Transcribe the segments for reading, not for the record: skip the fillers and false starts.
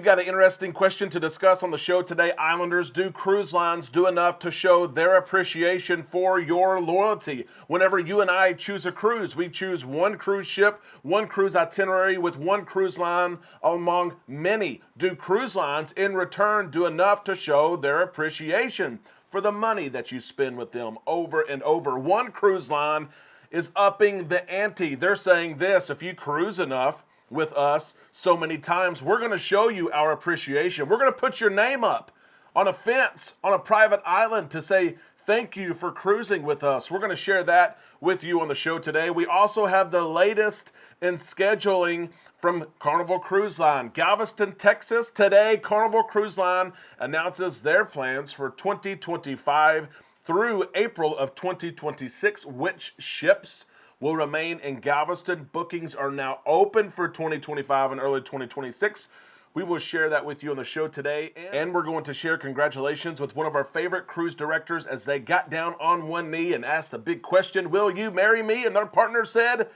We've got an interesting question to discuss on the show today. Islanders, do cruise lines do enough to show their appreciation for your loyalty? Whenever you and I choose a cruise, we choose one cruise ship, one cruise itinerary with one cruise line among many. Do cruise lines in return do enough to show their appreciation for the money that you spend with them over and over? One cruise line is upping the ante. They're saying this: if you cruise enough with us so many times, we're going to show you our appreciation. We're going to put your name up on a fence on a private island to say thank you for cruising with us. We're going to share that with you on the show today. We also have the latest in scheduling from Carnival Cruise Line. Galveston, Texas. Today, Carnival Cruise Line announces their plans for 2025 through April of 2026. Which ships will remain in Galveston? Bookings are now open for 2025 and early 2026. We will share that with you on the show today. And we're going to share congratulations with one of our favorite cruise directors as they got down on one knee and asked the big question, will you marry me? And their partner said,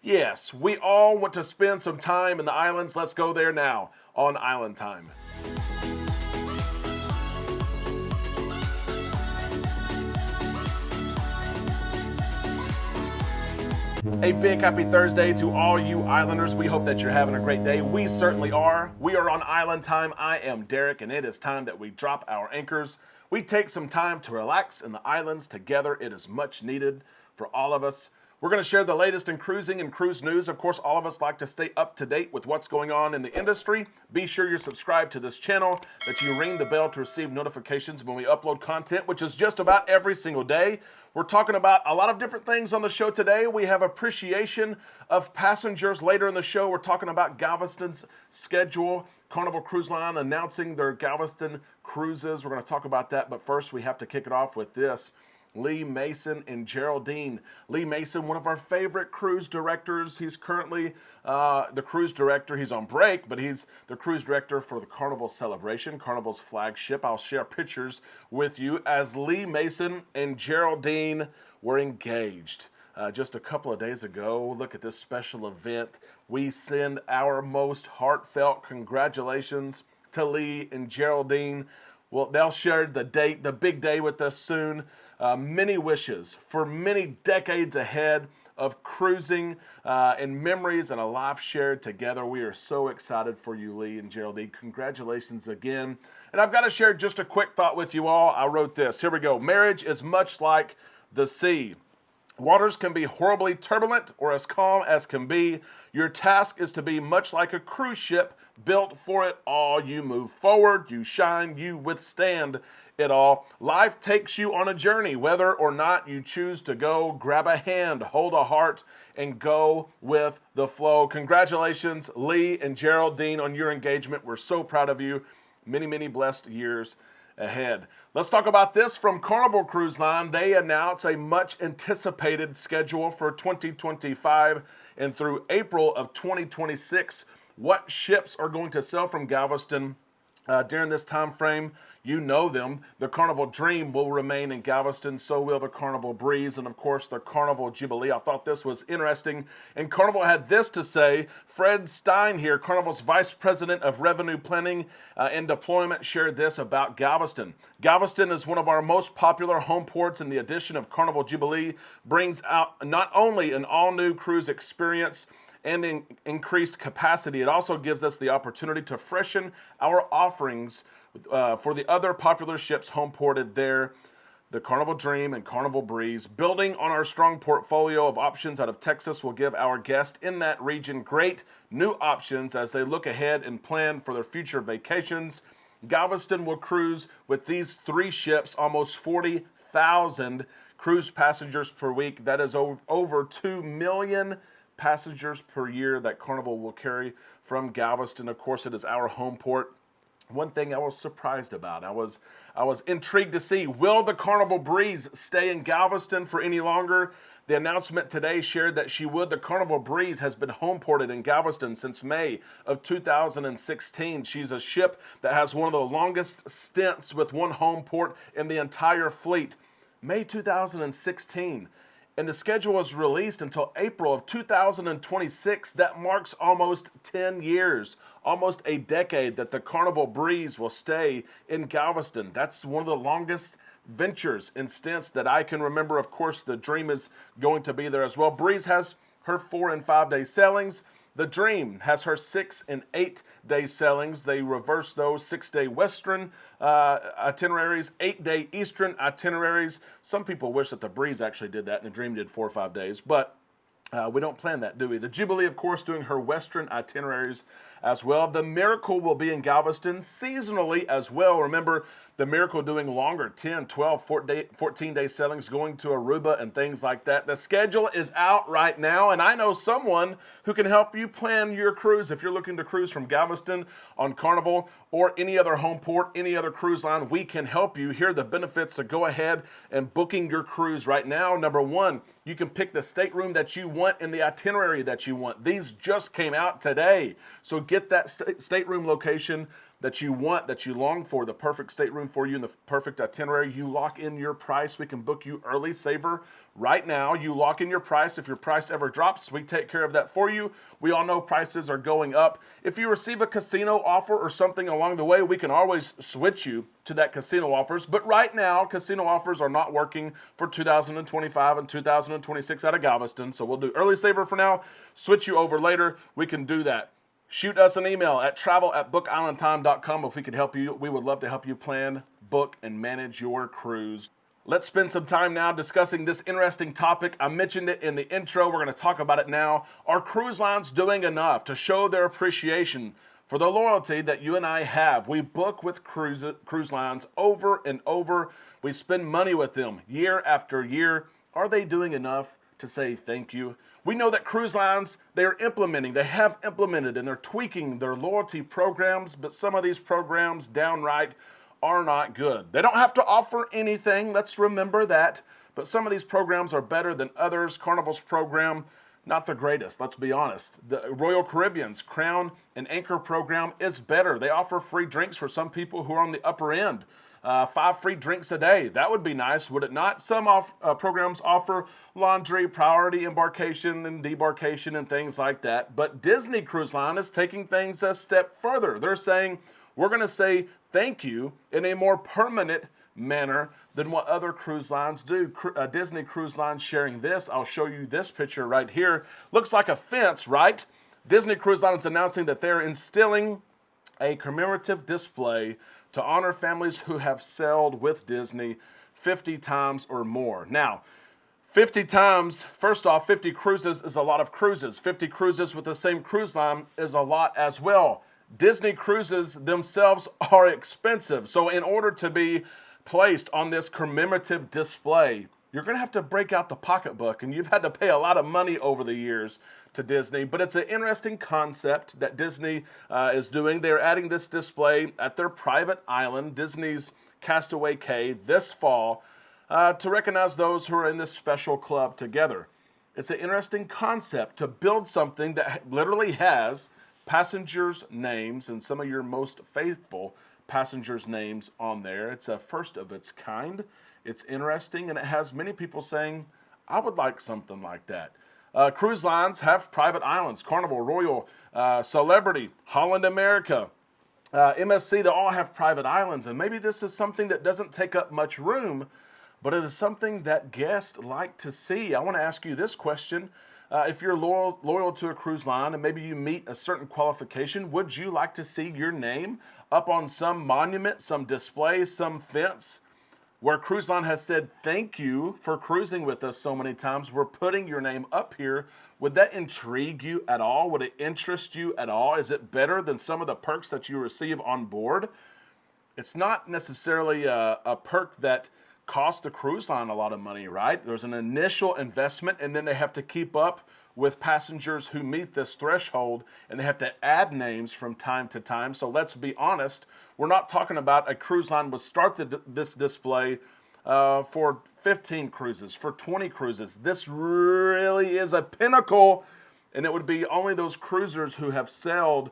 yes. We all want to spend some time in the islands. Let's go there now on Island Time. A big happy Thursday to all you Islanders. We hope that you're having a great day. We certainly are. We are on Island Time. I am Derek, and it is time that we drop our anchors. We take some time to relax in the islands together. It is much needed for all of us. We're going to share the latest in cruising and cruise news. Of course, all of us like to stay up to date with what's going on in the industry. Be sure you're subscribed to this channel, that you ring the bell to receive notifications when we upload content, which is just about every single day. We're talking about a lot of different things on the show today. We have appreciation of passengers later in the show. We're talking about Galveston's schedule. Carnival Cruise Line announcing their Galveston cruises. We're going to talk about that, but first we have to kick it off with this. Lee Mason and Geraldine. Lee Mason, one of our favorite cruise directors. He's currently the cruise director. He's on break, but he's the cruise director for the Carnival Celebration, Carnival's flagship. I'll share pictures with you as Lee Mason and Geraldine were engaged. Just a couple of days ago, look at this special event. We send our most heartfelt congratulations to Lee and Geraldine. Well, they'll share the date, the big day with us soon. Many wishes for many decades ahead of cruising and memories and a life shared together. We are so excited for you, Lee and Geraldine. Congratulations again. And I've got to share just a quick thought with you all. I wrote this. Here we go. Marriage is much like the sea. Waters can be horribly turbulent or as calm as can be. Your task is to be much like a cruise ship built for it all. You move forward, you shine, you withstand it all. Life takes you on a journey, whether or not you choose to go. Grab a hand, hold a heart, and go with the flow. Congratulations, Lee and Geraldine, on your engagement. We're so proud of you. Many, many blessed years ahead. Let's talk about this from Carnival Cruise Line. They announce a much anticipated schedule for 2025 and through April of 2026. What ships are going to sail from Galveston during this time frame? You know them. The Carnival Dream will remain in Galveston. So will the Carnival Breeze and, of course, the Carnival Jubilee. I thought this was interesting. And Carnival had this to say. Fred Stein here, Carnival's Vice President of Revenue Planning and Deployment, shared this about Galveston. Galveston is one of our most popular home ports, and the addition of Carnival Jubilee brings out not only an all-new cruise experience and increased capacity, it also gives us the opportunity to freshen our offerings for the other popular ships home ported there, the Carnival Dream and Carnival Breeze. Building on our strong portfolio of options out of Texas will give our guests in that region great new options as they look ahead and plan for their future vacations. Galveston will cruise with these three ships, almost 40,000 cruise passengers per week. That is over 2 million passengers per year that Carnival will carry from Galveston. Of course, it is our home port. One thing I was surprised about, I was intrigued to see, will the Carnival Breeze stay in Galveston for any longer? The announcement today shared that she would. The Carnival Breeze has been home ported in Galveston since May of 2016. She's a ship that has one of the longest stints with one home port in the entire fleet. May 2016. and the schedule was released until April of 2026. That marks almost 10 years, almost a decade that the Carnival Breeze will stay in Galveston. That's one of the longest ventures and stints that I can remember. Of course, the Dream is going to be there as well. Breeze has her 4 and 5 day sailings. The Dream has her 6 and 8 day sailings. They reverse those 6-day Western itineraries, 8-day Eastern itineraries. Some people wish that the Breeze actually did that and the Dream did 4 or 5 days, but we don't plan that, do we? The Jubilee, of course, doing her Western itineraries as well. The Miracle will be in Galveston seasonally as well. Remember, the Miracle doing longer, 10, 12, 14-day sailings, going to Aruba and things like that. The schedule is out right now, and I know someone who can help you plan your cruise. If you're looking to cruise from Galveston on Carnival or any other home port, any other cruise line, we can help you. Here are the benefits to go ahead and booking your cruise right now. Number one, you can pick the stateroom that you want and the itinerary that you want. These just came out today. So get that stateroom location that you want, that you long for, the perfect stateroom for you and the perfect itinerary. You lock in your price. We can book you early saver right now. You lock in your price. If your price ever drops, we take care of that for you. We all know prices are going up. If you receive a casino offer or something along the way, we can always switch you to that casino offers. But right now, casino offers are not working for 2025 and 2026 out of Galveston. So we'll do early saver for now, switch you over later. We can do that. Shoot us an email at travel@bookislandtime.com if we could help you. We would love to help you plan, book, and manage your cruise. Let's spend some time now discussing this interesting topic. I mentioned it in the intro. We're going to talk about it now. Are cruise lines doing enough to show their appreciation for the loyalty that you and I have? We book with cruise lines over and over. We spend money with them year after year. Are they doing enough to say thank you? We know that cruise lines, they have implemented and they're tweaking their loyalty programs, but some of these programs downright are not good. They don't have to offer anything, let's remember that, but some of these programs are better than others. Carnival's program, not the greatest, let's be honest. The Royal Caribbean's Crown and Anchor program is better. They offer free drinks for some people who are on the upper end. 5 free drinks a day. That would be nice, would it not? Some programs offer laundry, priority embarkation and debarkation and things like that. But Disney Cruise Line is taking things a step further. They're saying, we're going to say thank you in a more permanent manner than what other cruise lines do. Disney Cruise Line sharing this. I'll show you this picture right here. Looks like a fence, right? Disney Cruise Line is announcing that they're instilling a commemorative display to honor families who have sailed with Disney 50 times or more. Now, 50 times, first off, 50 cruises is a lot of cruises. 50 cruises with the same cruise line is a lot as well. Disney cruises themselves are expensive. So in order to be placed on this commemorative display, you're going to have to break out the pocketbook, and you've had to pay a lot of money over the years to Disney. But it's an interesting concept that Disney is doing. They're adding this display at their private island, Disney's Castaway Cay, this fall to recognize those who are in this special club together. It's an interesting concept to build something that literally has passengers' names and some of your most faithful passengers' names on there. It's a first of its kind. It's interesting, and it has many people saying, I would like something like that. Cruise lines have private islands. Carnival, Royal, Celebrity, Holland America, MSC, they all have private islands. And maybe this is something that doesn't take up much room, but it is something that guests like to see. I want to ask you this question. If you're loyal to a cruise line and maybe you meet a certain qualification, would you like to see your name up on some monument, some display, some fence? Where cruise line has said, thank you for cruising with us so many times. We're putting your name up here. Would that intrigue you at all? Would it interest you at all? Is it better than some of the perks that you receive on board? It's not necessarily a perk that costs the cruise line a lot of money, right? There's an initial investment, and then they have to keep up with passengers who meet this threshold, and they have to add names from time to time. So let's be honest, we're not talking about a cruise line would start this display for 15 cruises, for 20 cruises. This really is a pinnacle, and it would be only those cruisers who have sailed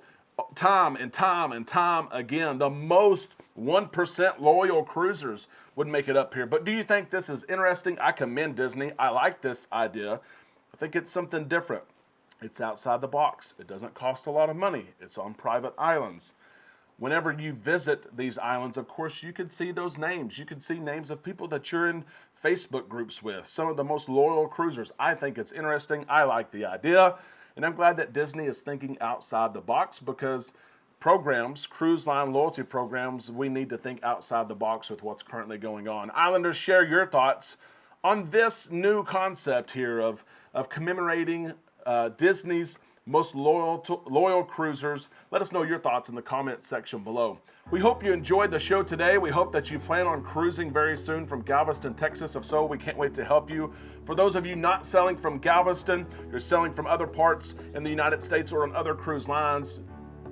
time and time and time again, the most 1% loyal cruisers would make it up here. But do you think this is interesting? I commend Disney. I like this idea. I think it's something different. It's outside the box. It doesn't cost a lot of money. It's on private islands. Whenever you visit these islands, of course, you could see those names. You could see names of people that you're in Facebook groups with, some of the most loyal cruisers. I think it's interesting. I like the idea. And I'm glad that Disney is thinking outside the box, because programs, cruise line loyalty programs, we need to think outside the box with what's currently going on. Islanders, share your thoughts on this new concept here of commemorating Disney's most loyal cruisers. Let us know your thoughts in the comment section below. We hope you enjoyed the show today. We hope that you plan on cruising very soon from Galveston, Texas. If so, we can't wait to help you. For those of you not sailing from Galveston, you're sailing from other parts in the United States or on other cruise lines,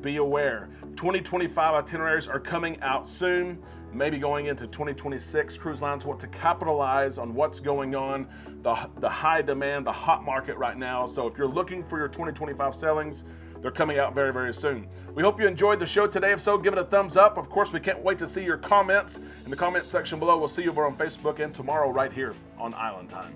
be aware. 2025 itineraries are coming out soon. Maybe going into 2026, cruise lines want to capitalize on what's going on, the high demand, the hot market right now. So if you're looking for your 2025 sailings, they're coming out very, very soon. We hope you enjoyed the show today. If so, give it a thumbs up. Of course, we can't wait to see your comments in the comment section below. We'll see you over on Facebook and tomorrow right here on Island Time.